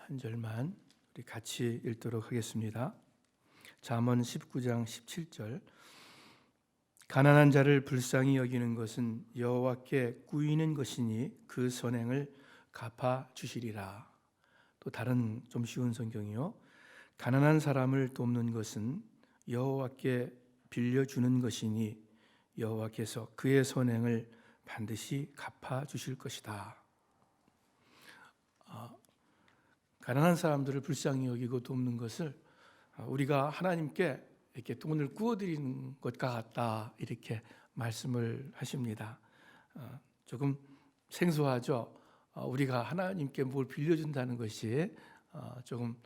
한 절만 우리 같이 읽도록 하겠습니다. 잠언 19장 17절. 가난한 자를 불쌍히 여기는 것은 여호와께 꾸이는 것이니 그 선행을 갚아 주시리라. 또 다른 좀 쉬운 성경이요. 가난한 사람을 돕는 것은 여호와께 빌려주는 것이니 여호와께서 그의 선행을 반드시 갚아 주실 것이다. 가난한 사람들을 불쌍히 여기고 돕는 것을 우리가 하나님께 이렇게 돈을 구워드리는 것과 같다, 이렇게 말씀을 하십니다. 조금 생소하죠. 우리가 하나님께 뭘 빌려준다는 것이 조금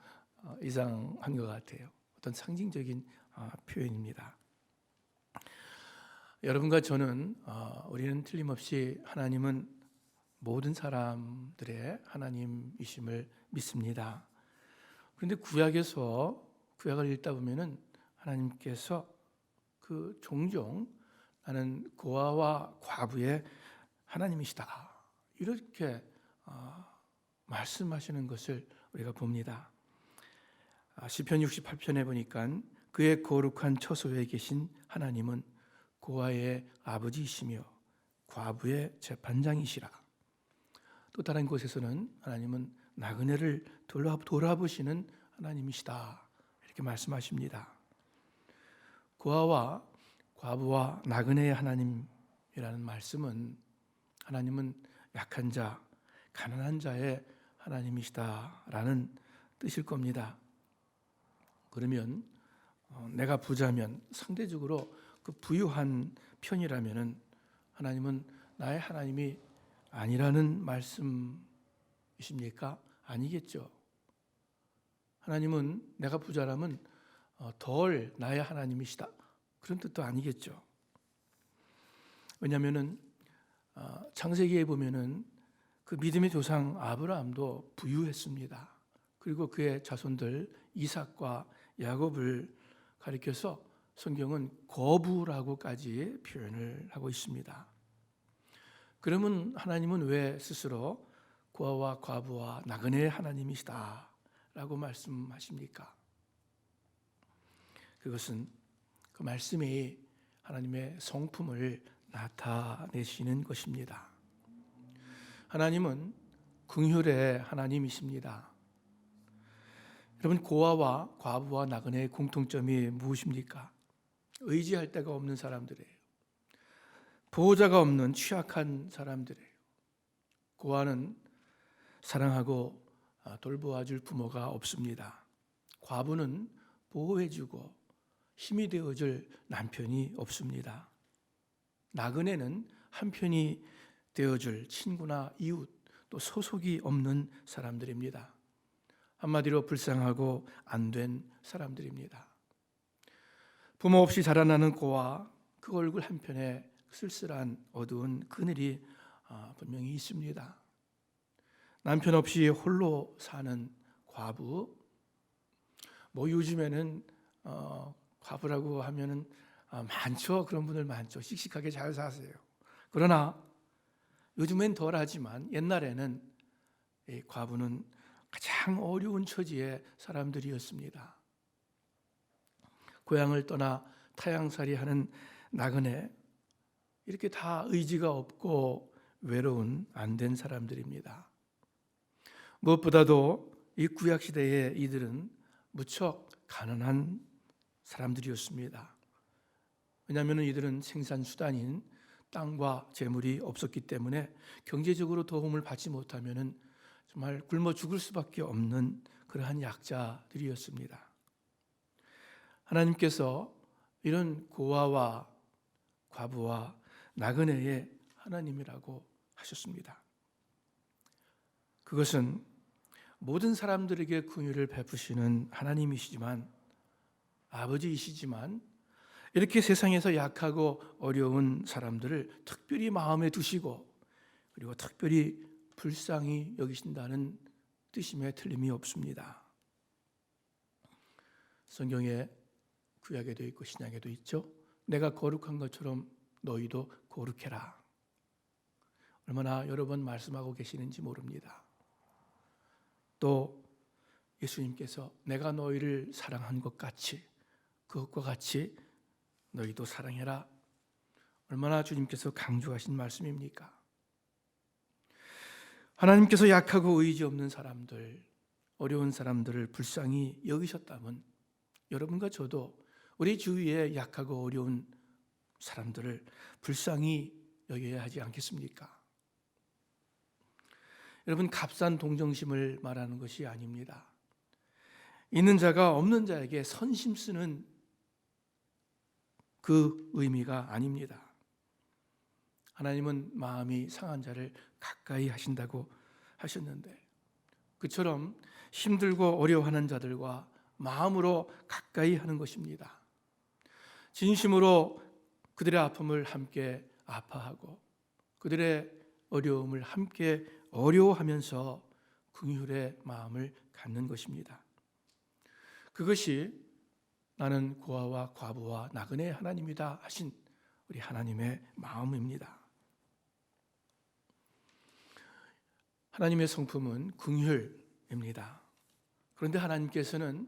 이상한 것 같아요. 어떤 상징적인 표현입니다. 여러분과 저는 우리는 틀림없이 하나님은 모든 사람들의 하나님이심을 믿습니다. 그런데 구약을 읽다 보면은 하나님께서 그 종종 나는 고아와 과부의 하나님이시다, 이렇게 말씀하시는 것을 우리가 봅니다. 시편 68편에 보니까 그의 거룩한 처소에 계신 하나님은 고아의 아버지이시며 과부의 재판장이시라. 또 다른 곳에서는 하나님은 나그네를 돌아보시는 하나님이시다, 이렇게 말씀하십니다. 고아와 과부와 나그네의 하나님이라는 말씀은 하나님은 약한 자, 가난한 자의 하나님이시다라는 뜻일 겁니다. 그러면 내가 부자면, 상대적으로 그 부유한 편이라면은 하나님은 나의 하나님이 아니라는 말씀이십니까? 아니겠죠. 하나님은 내가 부자라면 덜 나의 하나님이시다, 그런 뜻도 아니겠죠. 왜냐하면은 창세기에 보면은 그 믿음의 조상 아브라함도 부유했습니다. 그리고 그의 자손들 이삭과 야곱을 가리켜서 성경은 거부라고까지 표현을 하고 있습니다. 그러면 하나님은 왜 스스로 고아와 과부와 나그네의 하나님이시다 라고 말씀하십니까? 그것은 그 말씀이 하나님의 성품을 나타내시는 것입니다. 하나님은 긍휼의 하나님이십니다. 여러분, 고아와 과부와 나그네의 공통점이 무엇입니까? 의지할 데가 없는 사람들이에요. 보호자가 없는 취약한 사람들이에요. 고아는 사랑하고 돌보아줄 부모가 없습니다. 과부는 보호해주고 힘이 되어줄 남편이 없습니다. 나그네는 한편이 되어줄 친구나 이웃, 또 소속이 없는 사람들입니다. 한마디로 불쌍하고 안된 사람들입니다. 부모 없이 자라나는 고아, 그 얼굴 한편에 쓸쓸한 어두운 그늘이 분명히 있습니다. 남편 없이 홀로 사는 과부, 요즘에는 과부라고 하면은 많죠. 그런 분들 많죠. 씩씩하게 잘 사세요. 그러나 요즘엔 덜하지만 옛날에는 이 과부는 가장 어려운 처지의 사람들이었습니다. 고향을 떠나 타향살이하는 나그네, 이렇게 다 의지가 없고 외로운 안된 사람들입니다. 무엇보다도 이 구약시대의 이들은 무척 가난한 사람들이었습니다. 왜냐하면 이들은 생산수단인 땅과 재물이 없었기 때문에 경제적으로 도움을 받지 못하면 정말 굶어 죽을 수밖에 없는 그러한 약자들이었습니다. 하나님께서 이런 고아와 과부와 나그네의 하나님이라고 하셨습니다. 그것은 모든 사람들에게 긍휼을 베푸시는 하나님이시지만, 아버지이시지만, 이렇게 세상에서 약하고 어려운 사람들을 특별히 마음에 두시고 그리고 특별히 불쌍히 여기신다는 뜻임에 틀림이 없습니다. 성경에 구약에도 있고 신약에도 있죠. 내가 거룩한 것처럼 너희도 거룩해라. 얼마나 여러 번 말씀하고 계시는지 모릅니다. 또 예수님께서 내가 너희를 사랑한 것 같이, 그것과 같이 너희도 사랑해라. 얼마나 주님께서 강조하신 말씀입니까? 하나님께서 약하고 의지 없는 사람들, 어려운 사람들을 불쌍히 여기셨다면 여러분과 저도 우리 주위에 약하고 어려운 사람들을 불쌍히 여겨야 하지 않겠습니까? 여러분, 값싼 동정심을 말하는 것이 아닙니다. 있는 자가 없는 자에게 선심 쓰는 그 의미가 아닙니다. 하나님은 마음이 상한 자를 가까이 하신다고 하셨는데, 그처럼 힘들고 어려워하는 자들과 마음으로 가까이 하는 것입니다. 진심으로 그들의 아픔을 함께 아파하고 그들의 어려움을 함께 어려워하면서 긍휼의 마음을 갖는 것입니다. 그것이 나는 고아와 과부와 나그네의 하나님이다 하신 우리 하나님의 마음입니다. 하나님의 성품은 긍휼입니다. 그런데 하나님께서는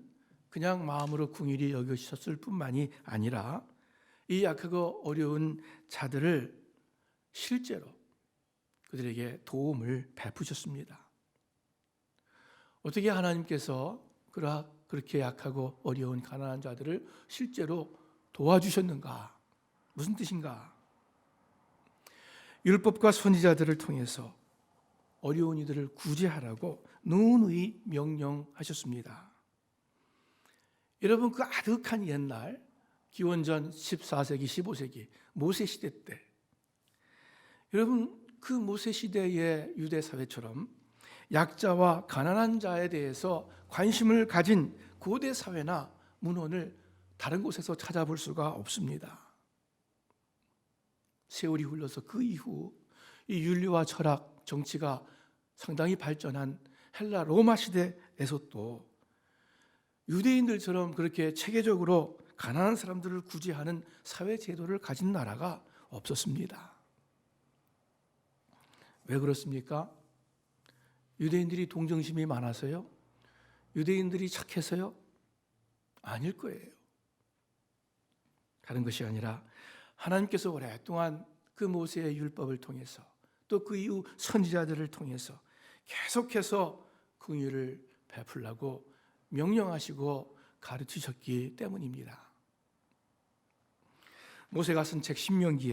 그냥 마음으로 긍휼히 여기셨을 뿐만이 아니라 이 약하고 어려운 자들을 실제로 그들에게 도움을 베푸셨습니다. 어떻게 하나님께서 그렇게 약하고 어려운 가난한 자들을 실제로 도와주셨는가? 무슨 뜻인가? 율법과 선지자들을 통해서 어려운 이들을 구제하라고 누누이 명령하셨습니다. 여러분, 그 아득한 옛날 기원전 14세기, 15세기 모세 시대 때, 여러분, 그 모세 시대의 유대 사회처럼 약자와 가난한 자에 대해서 관심을 가진 고대 사회나 문헌을 다른 곳에서 찾아볼 수가 없습니다. 세월이 흘러서 그 이후 이 윤리와 철학, 정치가 상당히 발전한 헬라 로마 시대에서도 유대인들처럼 그렇게 체계적으로 가난한 사람들을 구제하는 사회 제도를 가진 나라가 없었습니다. 왜 그렇습니까? 유대인들이 동정심이 많아서요? 유대인들이 착해서요? 아닐 거예요. 다른 것이 아니라 하나님께서 오랫동안 그 모세의 율법을 통해서 또 그 이후 선지자들을 통해서 계속해서 긍휼을 베풀라고 명령하시고 가르치셨기 때문입니다. 모세가 쓴 책 신명기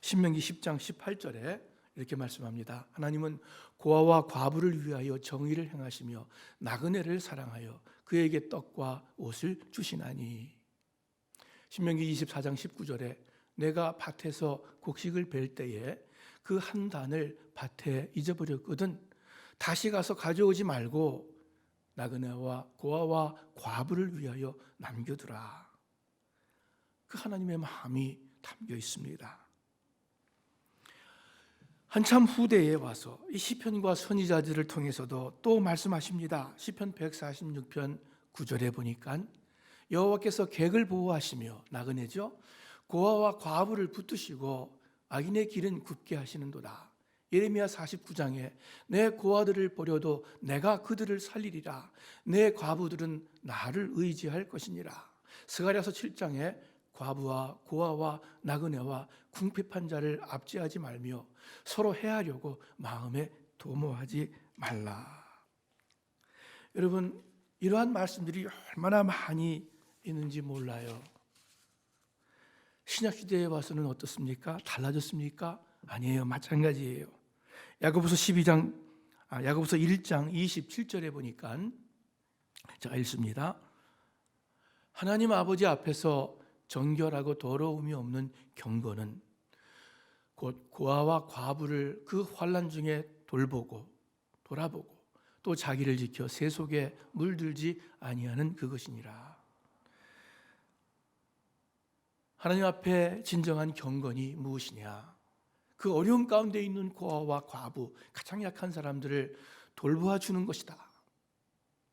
10장 18절에 이렇게 말씀합니다. 하나님은 고아와 과부를 위하여 정의를 행하시며 나그네를 사랑하여 그에게 떡과 옷을 주시나니. 신명기 24장 19절에 내가 밭에서 곡식을 벨 때에 그 한 단을 밭에 잊어버렸거든 다시 가서 가져오지 말고 나그네와 고아와 과부를 위하여 남겨두라. 그 하나님의 마음이 담겨 있습니다. 한참 후대에 와서 이 시편과 선지자들을 통해서도 또 말씀하십니다. 시편 146편 9절에 보니까 여호와께서 객을 보호하시며 나그네죠, 고아와 과부를 붙드시고 악인의 길은 굽게 하시는도다. 예레미야 49장에 내 고아들을 버려도 내가 그들을 살리리라. 내 과부들은 나를 의지할 것이니라. 스가랴서 7장에 과부와 고아와 나그네와 궁핍한 자를 압제하지 말며 서로 해하려고 마음에 도모하지 말라. 여러분, 이러한 말씀들이 얼마나 많이 있는지 몰라요. 신약시대에 와서는 어떻습니까? 달라졌습니까? 아니에요. 마찬가지예요. 야고보서 1장 27절에 보니까 제가 읽습니다. 하나님 아버지 앞에서 정결하고 더러움이 없는 경건은 곧 고아와 과부를 그 환난 중에 돌보고 돌아보고 또 자기를 지켜 새 속에 물들지 아니하는 그것이니라. 하나님 앞에 진정한 경건이 무엇이냐? 그 어려움 가운데 있는 고아와 과부, 가장 약한 사람들을 돌보아 주는 것이다.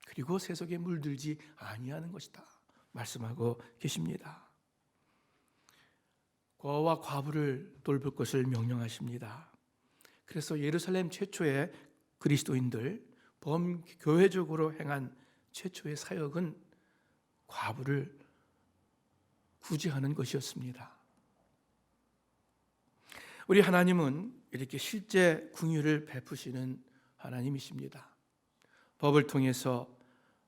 그리고 새 속에 물들지 아니하는 것이다. 말씀하고 계십니다. 고아와 과부를 돌볼 것을 명령하십니다. 그래서 예루살렘 최초의 그리스도인들, 범교회적으로 행한 최초의 사역은 과부를 구제하는 것이었습니다. 우리 하나님은 이렇게 실제 긍휼을 베푸시는 하나님이십니다. 법을 통해서,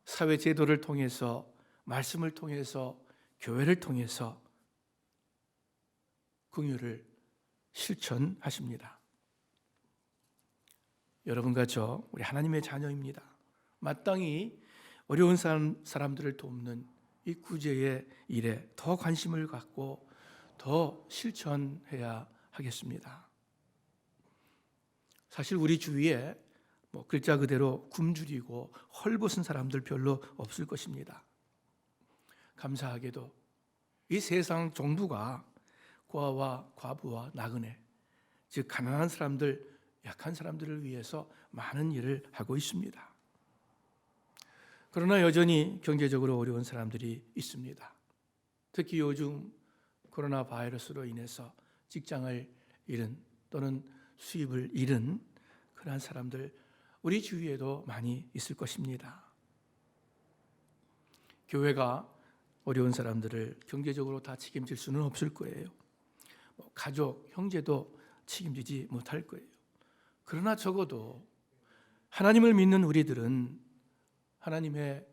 사회 제도를 통해서, 말씀을 통해서, 교회를 통해서 긍휼을 실천하십니다. 여러분과 저, 우리 하나님의 자녀입니다. 마땅히 어려운 사람들을 돕는 이 구제의 일에 더 관심을 갖고 더 실천해야 하겠습니다. 사실 우리 주위에 글자 그대로 굶주리고 헐벗은 사람들 별로 없을 것입니다. 감사하게도 이 세상 정부가 고아와 과부와 나그네, 즉 가난한 사람들, 약한 사람들을 위해서 많은 일을 하고 있습니다. 그러나 여전히 경제적으로 어려운 사람들이 있습니다. 특히 요즘 코로나 바이러스로 인해서 직장을 잃은 또는 수입을 잃은 그러한 사람들, 우리 주위에도 많이 있을 것입니다. 교회가 어려운 사람들을 경제적으로 다 책임질 수는 없을 거예요. 가족, 형제도 책임지지 못할 거예요. 그러나 적어도 하나님을 믿는 우리들은 하나님의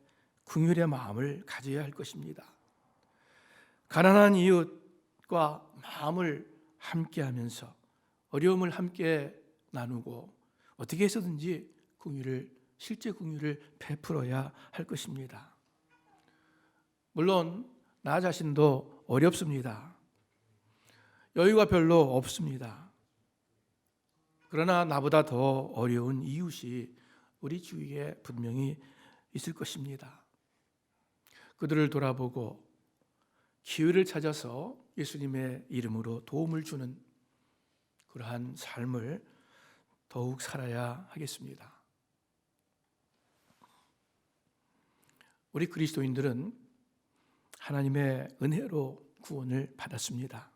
긍휼의 마음을 가져야 할 것입니다. 가난한 이웃과 마음을 함께하면서 어려움을 함께 나누고 어떻게 해서든지 실제 긍휼을 베풀어야 할 것입니다. 물론 나 자신도 어렵습니다. 여유가 별로 없습니다. 그러나 나보다 더 어려운 이웃이 우리 주위에 분명히 있을 것입니다. 그들을 돌아보고 기회를 찾아서 예수님의 이름으로 도움을 주는 그러한 삶을 더욱 살아야 하겠습니다. 우리 그리스도인들은 하나님의 은혜로 구원을 받았습니다.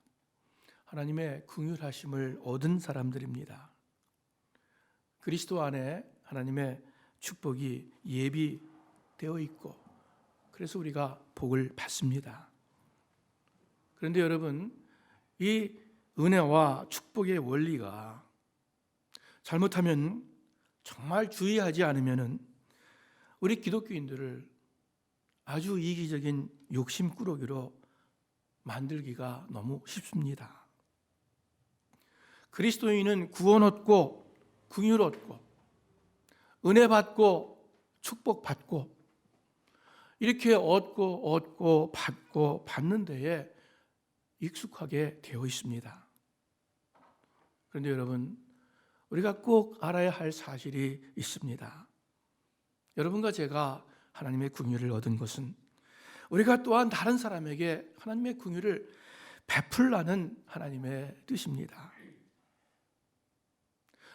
하나님의 긍휼하심을 얻은 사람들입니다. 그리스도 안에 하나님의 축복이 예비되어 있고 그래서 우리가 복을 받습니다. 그런데 여러분, 이 은혜와 축복의 원리가 잘못하면, 정말 주의하지 않으면 우리 기독교인들을 아주 이기적인 욕심꾸러기로 만들기가 너무 쉽습니다. 그리스도인은 구원 얻고 긍휼 얻고 은혜 받고 축복 받고 이렇게 얻고 받는 데에 익숙하게 되어 있습니다. 그런데 여러분, 우리가 꼭 알아야 할 사실이 있습니다. 여러분과 제가 하나님의 긍휼을 얻은 것은 우리가 또한 다른 사람에게 하나님의 긍휼을 베풀라는 하나님의 뜻입니다.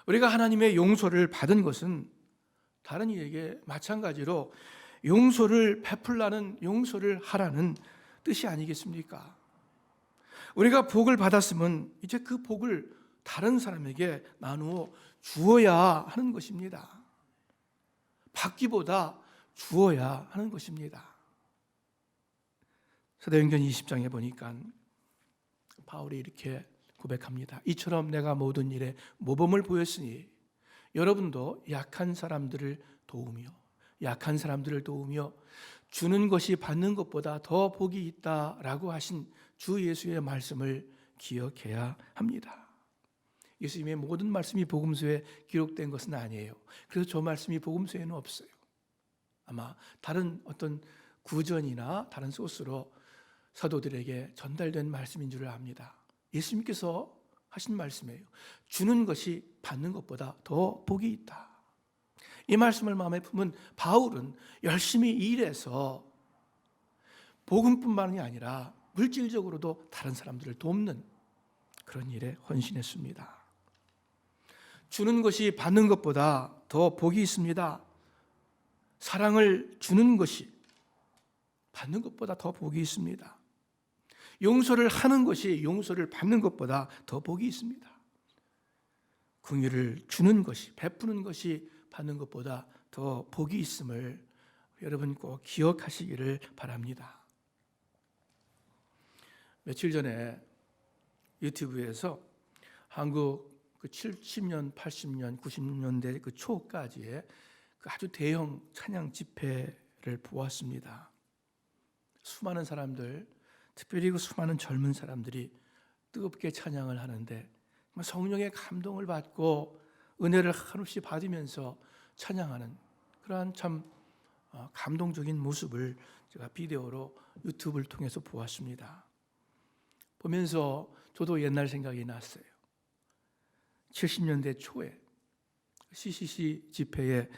우리가 하나님의 용서를 받은 것은 다른 이에게 마찬가지로 용서를 베풀라는, 용서를 하라는 뜻이 아니겠습니까? 우리가 복을 받았으면 이제 그 복을 다른 사람에게 나누어 주어야 하는 것입니다. 받기보다 주어야 하는 것입니다. 사도행전 20장에 보니까 바울이 이렇게 고백합니다. 이처럼 내가 모든 일에 모범을 보였으니 여러분도 약한 사람들을 도우며 주는 것이 받는 것보다 더 복이 있다라고 하신 주 예수의 말씀을 기억해야 합니다. 예수님의 모든 말씀이 복음서에 기록된 것은 아니에요. 그래서 저 말씀이 복음서에는 없어요. 아마 다른 어떤 구전이나 다른 소스로 사도들에게 전달된 말씀인 줄 압니다. 예수님께서 하신 말씀이에요. 주는 것이 받는 것보다 더 복이 있다. 이 말씀을 마음에 품은 바울은 열심히 일해서 복음뿐만이 아니라 물질적으로도 다른 사람들을 돕는 그런 일에 헌신했습니다. 주는 것이 받는 것보다 더 복이 있습니다. 사랑을 주는 것이 받는 것보다 더 복이 있습니다. 용서를 하는 것이 용서를 받는 것보다 더 복이 있습니다. 긍휼을 주는 것이, 베푸는 것이 받는 것보다 더 복이 있음을 여러분 꼭 기억하시기를 바랍니다. 며칠 전에 유튜브에서 한국 그 70년, 80년, 90년대 그 초까지의 그 아주 대형 찬양 집회를 보았습니다. 수많은 사람들, 특별히 그 수많은 젊은 사람들이 뜨겁게 찬양을 하는데 성령의 감동을 받고 은혜를 한없이 받으면서 찬양하는 그러한 참 감동적인 모습을 제가 비디오로 유튜브를 통해서 보았습니다. 보면서 저도 옛날 생각이 났어요. 70년대 초에 CCC 집회에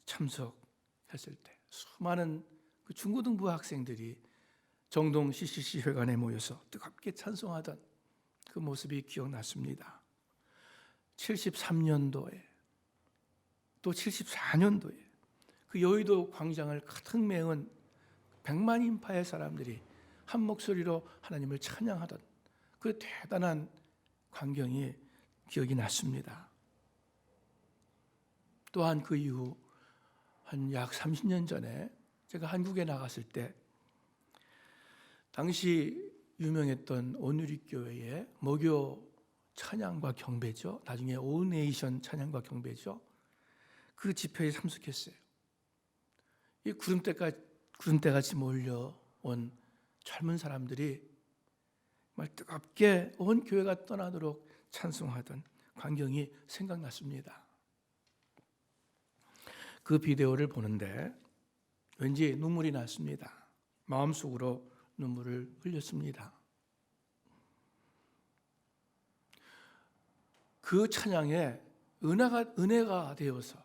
참석했을 때 수많은 그 중고등부 학생들이 정동 CCC 회관에 모여서 뜨겁게 찬송하던 그 모습이 기억났습니다. 73년도에 또 74년도에 그 여의도 광장을 가득 메운 100만 인파의 사람들이 한 목소리로 하나님을 찬양하던 그 대단한 광경이 기억이 났습니다. 또한 그 이후 한 약 30년 전에 제가 한국에 나갔을 때 당시 유명했던 온누리교회의 모교 찬양과 경배죠. 나중에 오네이션 찬양과 경배죠. 그 집회에 참석했어요. 이 구름대같이 몰려온 젊은 사람들이 정말 뜨겁게 온 교회가 떠나도록 찬송하던 광경이 생각났습니다. 그 비디오를 보는데 왠지 눈물이 났습니다. 마음속으로 눈물을 흘렸습니다. 그 찬양에 은혜가 되어서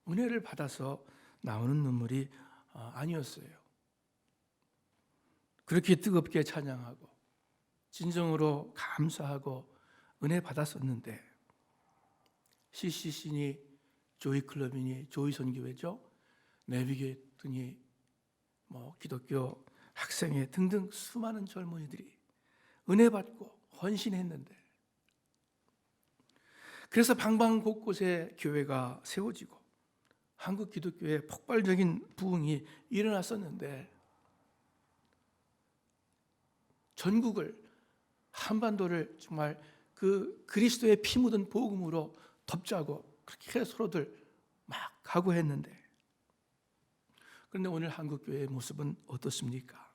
은혜를 받아서 나오는 눈물이 아니었어요. 그렇게 뜨겁게 찬양하고 진정으로 감사하고 은혜 받았었는데 CCC니 조이클럽이니 조이선교회죠, 내비게이트니 기독교 학생회 등등 수많은 젊은이들이 은혜 받고 헌신했는데 그래서 방방 곳곳에 교회가 세워지고 한국 기독교에 폭발적인 부흥이 일어났었는데 전국을 한반도를 정말 그 그리스도의 피 묻은 복음으로 덮자고 그렇게 서로들 막 각오했는데 그런데 오늘 한국교회의 모습은 어떻습니까?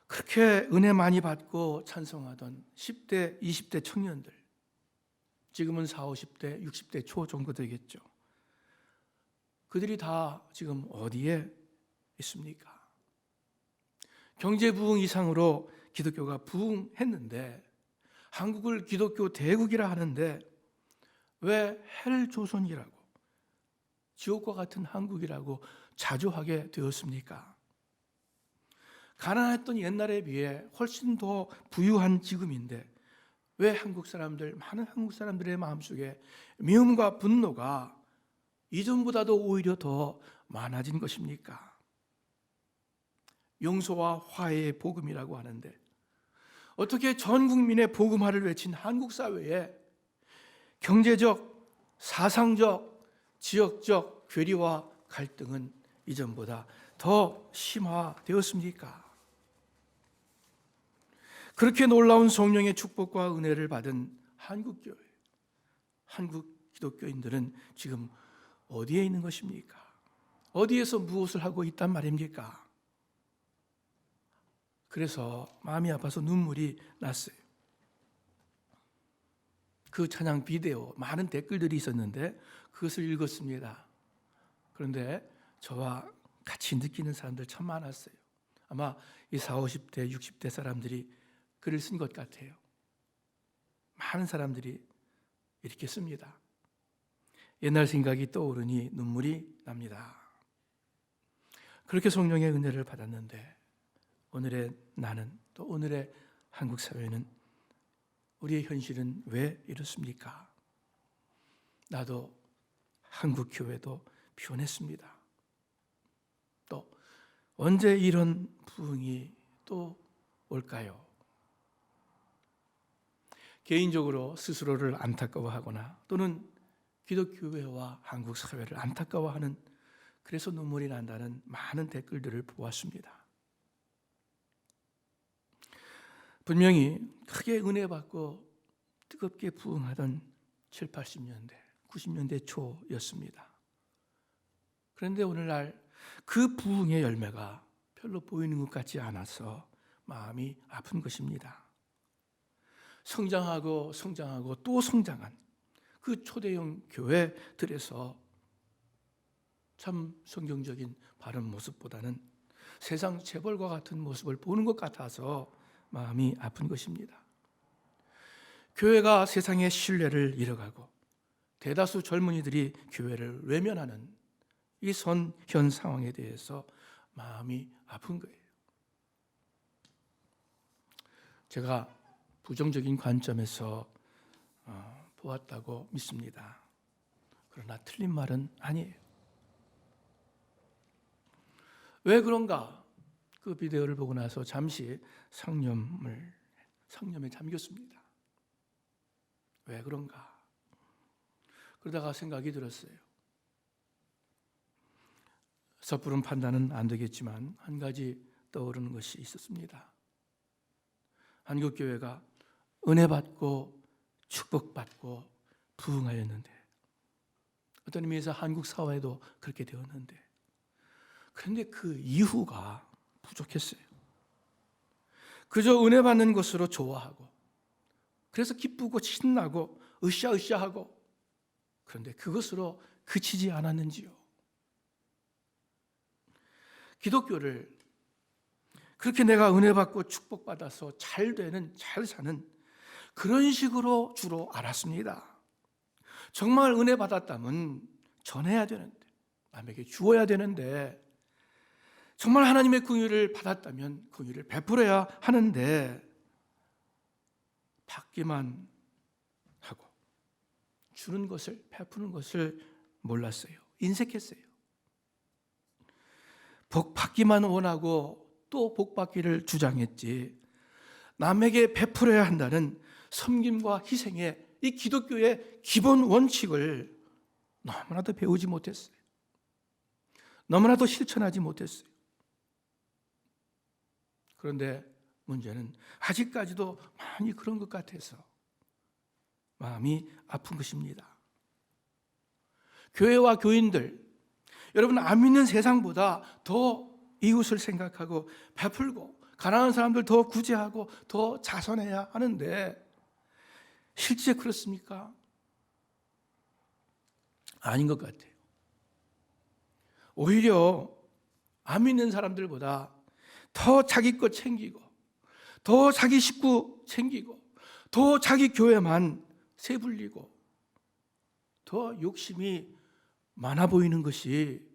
그렇게 은혜 많이 받고 찬송하던 10대, 20대 청년들 지금은 40, 50대, 60대 초 정도 되겠죠. 그들이 다 지금 어디에 있습니까? 경제 부흥 이상으로 기독교가 부흥했는데 한국을 기독교 대국이라 하는데 왜 헬조선이라고 지옥과 같은 한국이라고 자조하게 되었습니까? 가난했던 옛날에 비해 훨씬 더 부유한 지금인데 왜 많은 한국 사람들의 마음속에 미움과 분노가 이전보다도 오히려 더 많아진 것입니까? 용서와 화해의 복음이라고 하는데 어떻게 전 국민의 복음화를 외친 한국 사회에 경제적, 사상적, 지역적 괴리와 갈등은 이전보다 더 심화되었습니까? 그렇게 놀라운 성령의 축복과 은혜를 받은 한국교회, 한국 기독교인들은 지금 어디에 있는 것입니까? 어디에서 무엇을 하고 있단 말입니까? 그래서 마음이 아파서 눈물이 났어요. 그 찬양 비디오 많은 댓글들이 있었는데 그것을 읽었습니다. 그런데 저와 같이 느끼는 사람들 참 많았어요. 아마 이 40, 50대, 60대 사람들이 글을 쓴 것 같아요. 많은 사람들이 이렇게 씁니다. 옛날 생각이 떠오르니 눈물이 납니다. 그렇게 성령의 은혜를 받았는데 오늘의 나는 또 오늘의 한국 사회는 우리의 현실은 왜 이렇습니까? 나도 한국 교회도 피곤했습니다. 또 언제 이런 부흥이 또 올까요? 개인적으로 스스로를 안타까워하거나 또는 기독교회와 한국 사회를 안타까워하는 그래서 눈물이 난다는 많은 댓글들을 보았습니다. 분명히 크게 은혜 받고 뜨겁게 부흥하던 7, 80년대, 90년대 초였습니다. 그런데 오늘날 그 부흥의 열매가 별로 보이는 것 같지 않아서 마음이 아픈 것입니다. 성장하고 또 성장한 그 초대형 교회들에서 참 성경적인 바른 모습보다는 세상 재벌과 같은 모습을 보는 것 같아서 마음이 아픈 것입니다. 교회가 세상의 신뢰를 잃어가고 대다수 젊은이들이 교회를 외면하는 이 현 상황에 대해서 마음이 아픈 거예요. 제가 부정적인 관점에서 보았다고 믿습니다. 그러나 틀린 말은 아니에요. 왜 그런가? 그 비디오를 보고 나서 잠시 상념에 잠겼습니다. 왜 그런가? 그러다가 생각이 들었어요. 섣부른 판단은 안 되겠지만 한 가지 떠오르는 것이 있었습니다. 한국교회가 은혜 받고 축복받고 부흥하였는데, 어떤 의미에서 한국 사회도 그렇게 되었는데, 그런데 그 이후가 부족했어요. 그저 은혜 받는 것으로 좋아하고, 그래서 기쁘고 신나고 으쌰으쌰하고, 그런데 그것으로 그치지 않았는지요. 기독교를 그렇게 내가 은혜 받고 축복받아서 잘 되는, 잘 사는 그런 식으로 주로 알았습니다. 정말 은혜 받았다면 전해야 되는데, 남에게 주어야 되는데, 정말 하나님의 긍휼을 받았다면 긍휼을 베풀어야 하는데 받기만 하고 주는 것을, 베푸는 것을 몰랐어요. 인색했어요. 복 받기만 원하고 또 복 받기를 주장했지, 남에게 베풀어야 한다는 섬김과 희생의 이 기독교의 기본 원칙을 너무나도 배우지 못했어요. 너무나도 실천하지 못했어요. 그런데 문제는 아직까지도 많이 그런 것 같아서 마음이 아픈 것입니다. 교회와 교인들, 여러분, 안 믿는 세상보다 더 이웃을 생각하고 베풀고 가난한 사람들 더 구제하고 더 자선해야 하는데 실제 그렇습니까? 아닌 것 같아요. 오히려 안 믿는 사람들보다 더 자기 것 챙기고, 더 자기 식구 챙기고, 더 자기 교회만 세불리고, 더 욕심이 많아 보이는 것이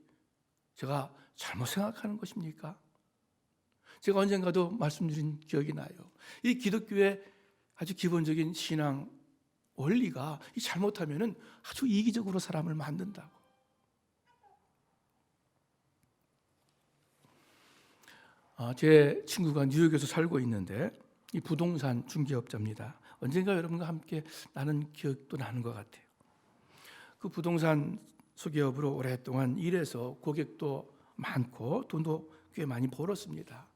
제가 잘못 생각하는 것입니까? 제가 언젠가도 말씀드린 기억이 나요. 이 기독교의 아주 기본적인 신앙 원리가 잘못하면 아주 이기적으로 사람을 만든다고. 제 친구가 뉴욕에서 살고 있는데 이 부동산 중개업자입니다. 언젠가 여러분과 함께 나는 기억도 나는 것 같아요. 그 부동산 소개업으로 오랫동안 일해서 고객도 많고 돈도 꽤 많이 벌었습니다.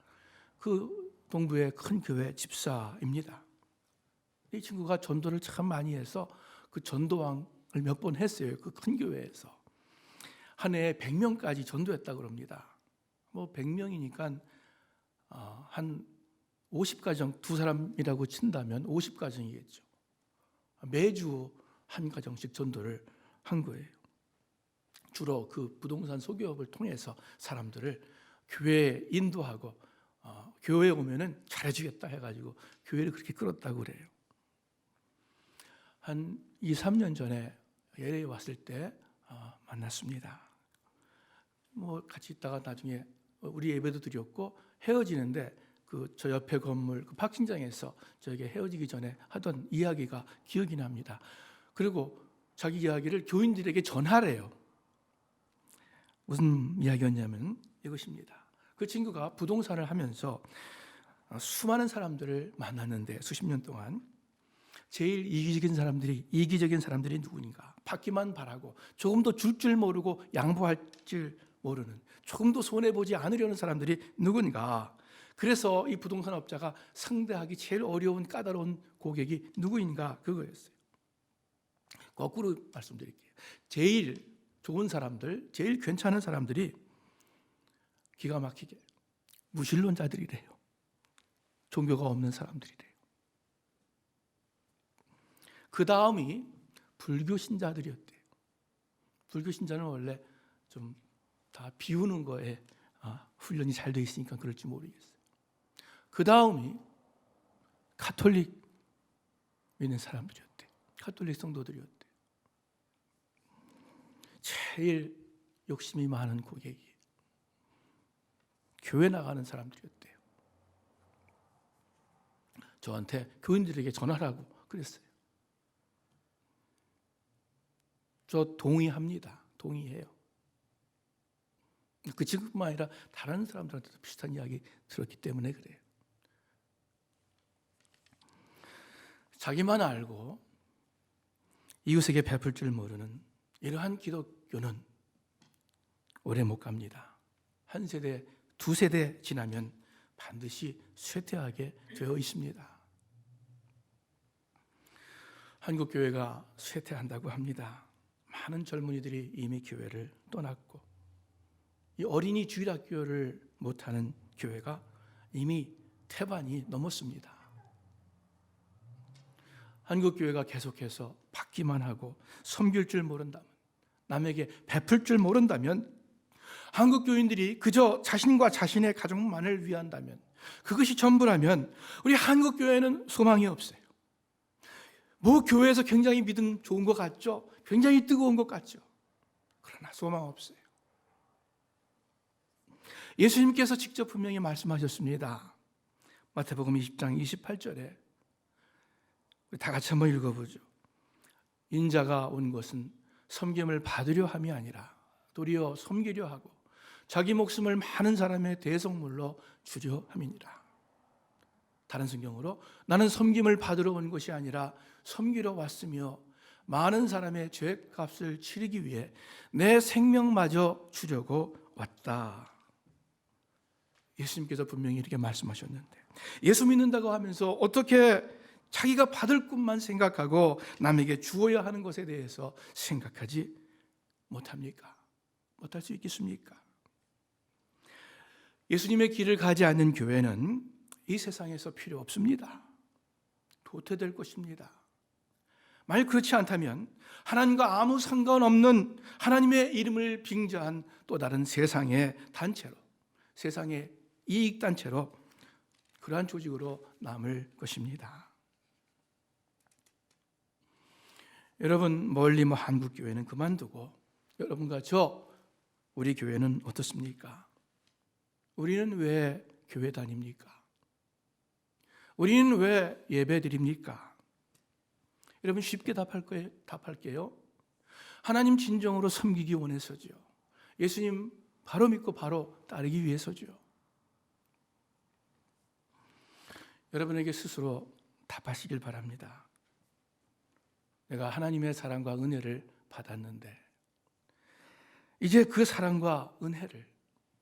그 동부의 큰 교회 집사입니다. 이 친구가 전도를 참 많이 해서 그 전도왕을 몇 번 했어요. 그 큰 교회에서 한 해에 100명까지 전도했다고 합니다. 뭐 100명이니까 한 50가정, 두 사람이라고 친다면 50가정이겠죠. 매주 한 가정씩 전도를 한 거예요. 주로 그 부동산 소개업을 통해서 사람들을 교회에 인도하고 교회에 오면은 잘해주겠다 해가지고 교회를 그렇게 끌었다고 그래요. 한 2, 3년 전에 LA 왔을 때 만났습니다. 뭐 같이 있다가 나중에 우리 예배도 드렸고 헤어지는데 저 옆에 건물 그 파킹장에서 저에게 헤어지기 전에 하던 이야기가 기억이 납니다. 그리고 자기 이야기를 교인들에게 전하래요. 무슨 이야기였냐면 이것입니다. 그 친구가 부동산을 하면서 수많은 사람들을 만났는데 수십 년 동안 제일 이기적인 사람들이 누구인가? 받기만 바라고 조금 더 줄 줄 모르고 양보할 줄 모르는, 조금도 손해보지 않으려는 사람들이 누군가? 그래서 이 부동산 업자가 상대하기 제일 어려운 까다로운 고객이 누구인가? 그거였어요. 거꾸로 말씀드릴게요. 제일 좋은 사람들, 제일 괜찮은 사람들이 기가 막히게 무신론자들이래요. 종교가 없는 사람들이래요. 그 다음이 불교 신자들이었대요. 불교 신자는 원래 좀 다 비우는 거에 훈련이 잘 돼 있으니까 그럴지 모르겠어요. 그 다음이 가톨릭 믿는 사람들이었대요. 가톨릭 성도들이었대요. 제일 욕심이 많은 고객이 교회 나가는 사람들이었대요. 저한테 교인들에게 전하라고 그랬어요. 저 동의합니다. 동의해요. 그 친구뿐만 아니라 다른 사람들한테도 비슷한 이야기 들었기 때문에 그래요. 자기만 알고 이웃에게 베풀 줄 모르는 이러한 기독교는 오래 못 갑니다. 한 세대, 두 세대 지나면 반드시 쇠퇴하게 되어 있습니다. 한국 교회가 쇠퇴한다고 합니다. 많은 젊은이들이 이미 교회를 떠났고, 이 어린이 주일학교를 못하는 교회가 이미 태반이 넘었습니다. 한국 교회가 계속해서 받기만 하고 섬길 줄 모른다면, 남에게 베풀 줄 모른다면, 한국 교인들이 그저 자신과 자신의 가족만을 위한다면, 그것이 전부라면 우리 한국 교회는 소망이 없어요. 뭐 교회에서 굉장히 믿음 좋은 것 같죠? 굉장히 뜨거운 것 같죠? 그러나 소망 없어요. 예수님께서 직접 분명히 말씀하셨습니다. 마태복음 20장 28절에 우리 다 같이 한번 읽어보죠. 인자가 온 것은 섬김을 받으려 함이 아니라 도리어 섬기려 하고 자기 목숨을 많은 사람의 대속물로 주려 함이니라. 다른 성경으로 나는 섬김을 받으러 온 것이 아니라 섬기러 왔으며 많은 사람의 죄값을 치르기 위해 내 생명마저 주려고 왔다. 예수님께서 분명히 이렇게 말씀하셨는데, 예수 믿는다고 하면서 어떻게 자기가 받을 것만 생각하고 남에게 주어야 하는 것에 대해서 생각하지 못합니까? 못할 수 있겠습니까? 예수님의 길을 가지 않는 교회는 이 세상에서 필요 없습니다. 도태될 것입니다. 만약 그렇지 않다면 하나님과 아무 상관없는 하나님의 이름을 빙자한 또 다른 세상의 단체로, 세상의 이익단체로, 그러한 조직으로 남을 것입니다. 여러분, 멀리 한국교회는 그만두고 여러분과 우리 교회는 어떻습니까? 우리는 왜 교회 다닙니까? 우리는 왜 예배 드립니까? 여러분, 쉽게 답할게요. 하나님 진정으로 섬기기 원해서죠. 예수님 바로 믿고 바로 따르기 위해서죠. 여러분에게 스스로 답하시길 바랍니다. 내가 하나님의 사랑과 은혜를 받았는데 이제 그 사랑과 은혜를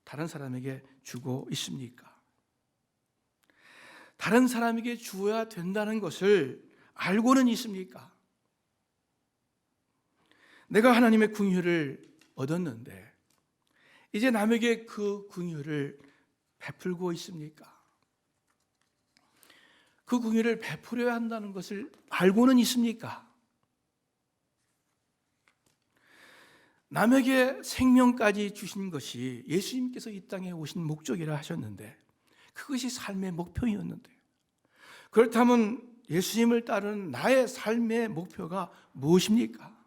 다른 사람에게 주고 있습니까? 다른 사람에게 주어야 된다는 것을 알고는 있습니까? 내가 하나님의 긍휼을 얻었는데 이제 남에게 그 긍휼을 베풀고 있습니까? 그 긍휼을 베풀어야 한다는 것을 알고는 있습니까? 남에게 생명까지 주신 것이 예수님께서 이 땅에 오신 목적이라 하셨는데, 그것이 삶의 목표였는데, 그렇다면 예수님을 따르는 나의 삶의 목표가 무엇입니까?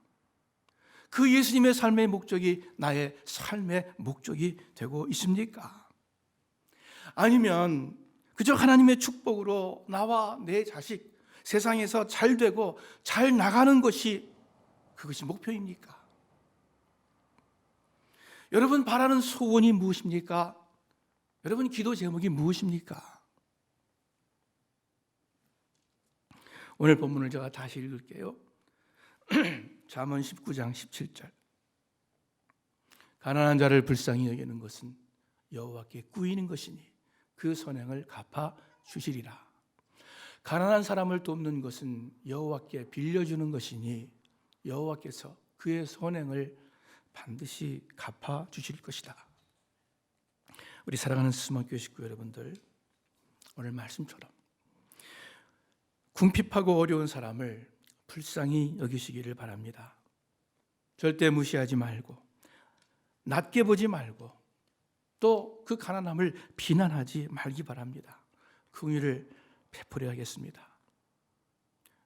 그 예수님의 삶의 목적이 나의 삶의 목적이 되고 있습니까? 아니면 그저 하나님의 축복으로 나와 내 자식 세상에서 잘 되고 잘 나가는 것이 그것이 목표입니까? 여러분 바라는 소원이 무엇입니까? 여러분 기도 제목이 무엇입니까? 오늘 본문을 제가 다시 읽을게요. 잠언 19장 17절. 가난한 자를 불쌍히 여기는 것은 여호와께 꾸이는 것이니 그 선행을 갚아 주시리라. 가난한 사람을 돕는 것은 여호와께 빌려주는 것이니 여호와께서 그의 선행을 반드시 갚아 주실 것이다. 우리 사랑하는 스스만교회 식구 여러분들, 오늘 말씀처럼 궁핍하고 어려운 사람을 불쌍히 여기시기를 바랍니다. 절대 무시하지 말고 낮게 보지 말고 또 그 가난함을 비난하지 말기 바랍니다. 긍휼을 베풀어야겠습니다.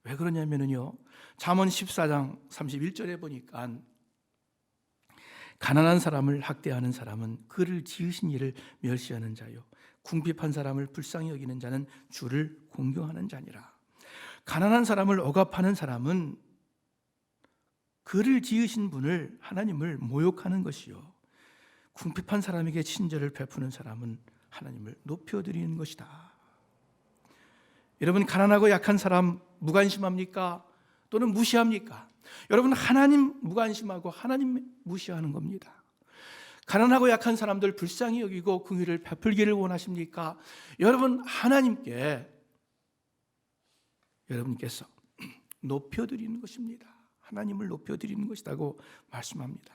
왜 그러냐면요, 잠언 14장 31절에 보니까 가난한 사람을 학대하는 사람은 그를 지으신 이를 멸시하는 자요, 궁핍한 사람을 불쌍히 여기는 자는 주를 공경하는 자니라. 가난한 사람을 억압하는 사람은 그를 지으신 분을, 하나님을 모욕하는 것이요, 궁핍한 사람에게 친절을 베푸는 사람은 하나님을 높여드리는 것이다. 여러분, 가난하고 약한 사람 무관심합니까? 또는 무시합니까? 여러분, 하나님 무관심하고 하나님 무시하는 겁니다. 가난하고 약한 사람들 불쌍히 여기고 긍휼을 베풀기를 원하십니까? 여러분, 여러분께서 높여드리는 것입니다. 하나님을 높여드리는 것이라고 말씀합니다.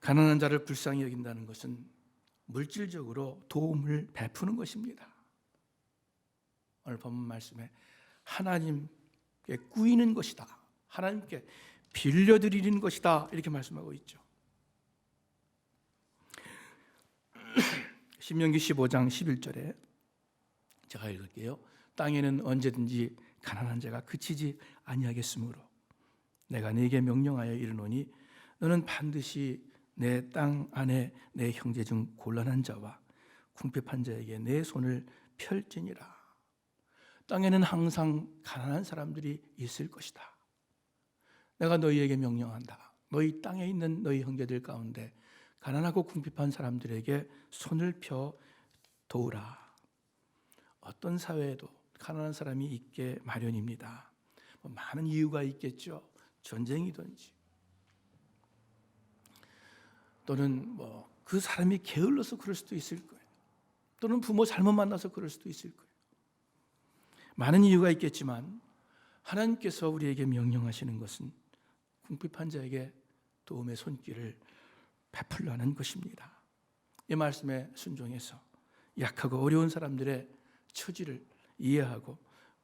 가난한 자를 불쌍히 여긴다는 것은 물질적으로 도움을 베푸는 것입니다. 오늘 본문 말씀에 하나님께 꾸이는 것이다, 하나님께 빌려드리는 것이다, 이렇게 말씀하고 있죠. 신명기 15장 11절에 제가 읽을게요. 땅에는 언제든지 가난한 자가 그치지 아니하겠으므로 내가 네게 명령하여 이르노니 너는 반드시 내 땅 안에 내 형제 중 곤란한 자와 궁핍한 자에게 내 손을 펼지니라. 땅에는 항상 가난한 사람들이 있을 것이다. 내가 너희에게 명령한다. 너희 땅에 있는 너희 형제들 가운데 가난하고 궁핍한 사람들에게 손을 펴 도우라. 어떤 사회에도 가난한 사람이 있게 마련입니다. 많은 이유가 있겠죠. 전쟁이든지 또는 그 사람이 게을러서 그럴 수도 있을 거예요. 또는 부모 잘못 만나서 그럴 수도 있을 거예요. 많은 이유가 있겠지만 하나님께서 우리에게 명령하시는 것은 궁핍한 자에게 도움의 손길을 베풀라는 것입니다. 이 말씀에 순종해서 약하고 어려운 사람들의 처지를 이해하고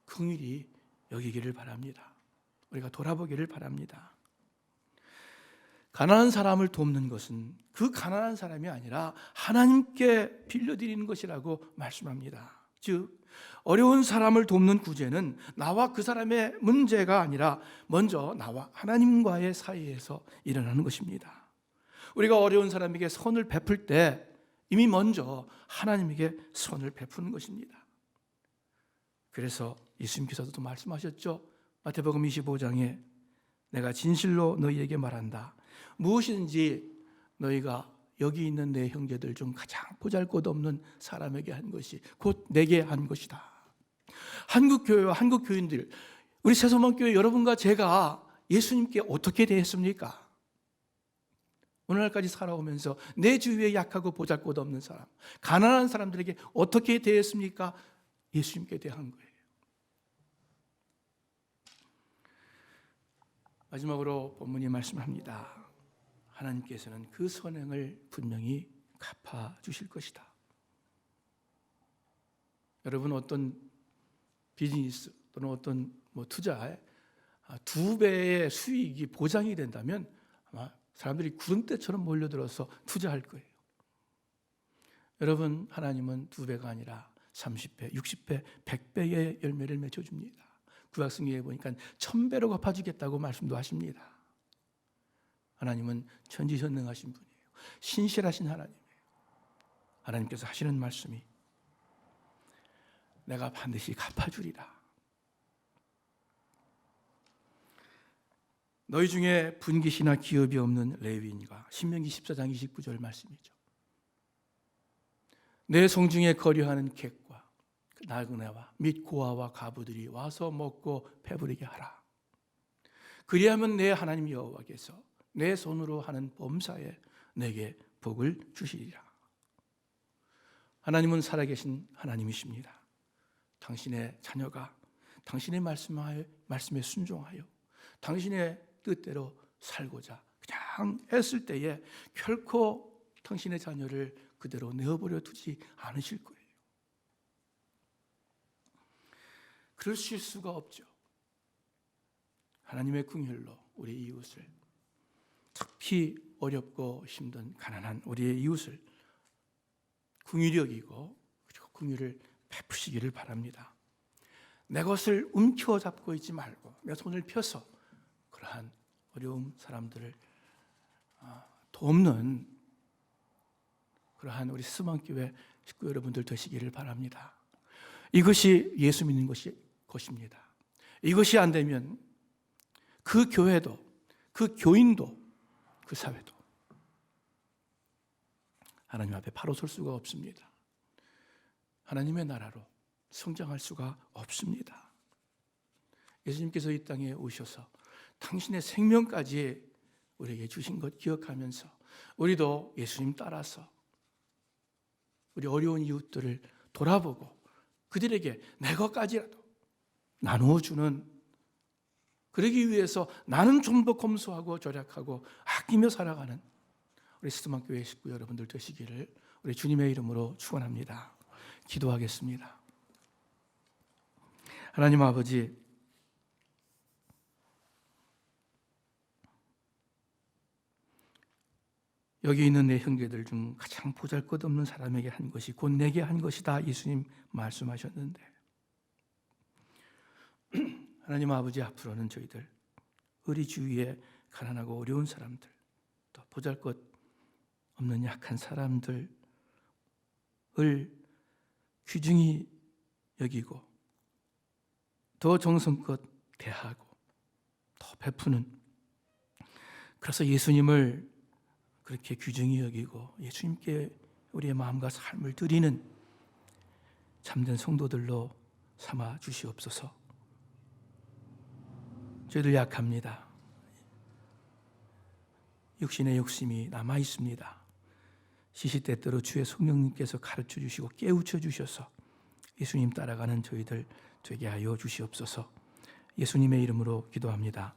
긍휼히 여기기를 바랍니다. 우리가 돌아보기를 바랍니다. 가난한 사람을 돕는 것은 그 가난한 사람이 아니라 하나님께 빌려드리는 것이라고 말씀합니다. 즉, 어려운 사람을 돕는 구제는 나와 그 사람의 문제가 아니라 먼저 나와 하나님과의 사이에서 일어나는 것입니다. 우리가 어려운 사람에게 선을 베풀 때 이미 먼저 하나님에게 선을 베푸는 것입니다. 그래서 예수님께서도 말씀하셨죠. 마태복음 25장에 내가 진실로 너희에게 말한다. 무엇이든지 너희가 여기 있는 내 형제들 중 가장 보잘것없는 사람에게 한 것이 곧 내게 한 것이다. 한국 교회와 한국 교인들, 우리 새소망교회 여러분과 제가 예수님께 어떻게 대했습니까? 오늘날까지 살아오면서 내 주위에 약하고 보잘것없는 사람, 가난한 사람들에게 어떻게 대했습니까? 예수님께 대한 거예요. 마지막으로 본문이 말씀합니다. 하나님께서는 그 선행을 분명히 갚아주실 것이다. 여러분, 어떤 비즈니스 또는 어떤 투자에 2배의 수익이 보장이 된다면 아마 사람들이 구름대처럼 몰려들어서 투자할 거예요. 여러분, 하나님은 2배가 아니라 30배, 60배, 100배의 열매를 맺어줍니다. 구약성경에 보니까 1000배로 갚아주겠다고 말씀도 하십니다. 하나님은 전지전능하신 분이에요. 신실하신 하나님이에요. 하나님께서 하시는 말씀이 내가 반드시 갚아주리라. 너희 중에 분깃이나 기업이 없는 레위인과 신명기 14장 29절 말씀이죠. 내 성중에 거류하는 객과 나그네와 및 고아와 가부들이 와서 먹고 배부르게 하라. 그리하면 내 하나님 여호와께서 내 손으로 하는 범사에 내게 복을 주시리라. 하나님은 살아계신 하나님이십니다. 당신의 자녀가 당신의 말씀에 순종하여 당신의 뜻대로 살고자 그냥 애쓸 때에 결코 당신의 자녀를 그대로 내어버려 두지 않으실 거예요. 그러실 수가 없죠. 하나님의 긍휼로 우리 이웃을, 특히 어렵고 힘든 가난한 우리의 이웃을 긍휼히 여기고 그리고 긍휼을 베푸시기를 바랍니다. 내 것을 움켜잡고 있지 말고 내 손을 펴서 그러한 어려운 사람들을 돕는 그러한 우리 스만교회 식구 여러분들 되시기를 바랍니다. 이것이 예수 믿는 것입니다. 이것이 안 되면 그 교회도, 그 교인도, 그 사회도 하나님 앞에 바로 설 수가 없습니다. 하나님의 나라로 성장할 수가 없습니다. 예수님께서 이 땅에 오셔서 당신의 생명까지 우리에게 주신 것 기억하면서 우리도 예수님 따라서 우리 어려운 이웃들을 돌아보고 그들에게 내 것까지라도 나누어주는, 그러기 위해서 나는 좀 더 검소하고 절약하고 아끼며 살아가는 우리 스드만교회 식구 여러분들 되시기를 우리 주님의 이름으로 축원합니다. 기도하겠습니다. 하나님 아버지, 여기 있는 내 형제들 중 가장 보잘것없는 사람에게 한 것이 곧 내게 한 것이다, 예수님 말씀하셨는데, 하나님 아버지, 앞으로는 저희들 우리 주위에 가난하고 어려운 사람들, 또 보잘것없는 약한 사람들을 귀중히 여기고 더 정성껏 대하고 더 베푸는, 그래서 예수님을 그렇게 귀중히 여기고 예수님께 우리의 마음과 삶을 드리는 참된 성도들로 삼아 주시옵소서. 저희들 약합니다. 육신의 욕심이 남아 있습니다. 시시때때로 주의 성령님께서 가르쳐 주시고 깨우쳐 주셔서 예수님 따라가는 저희들 되게 하여 주시옵소서. 예수님의 이름으로 기도합니다.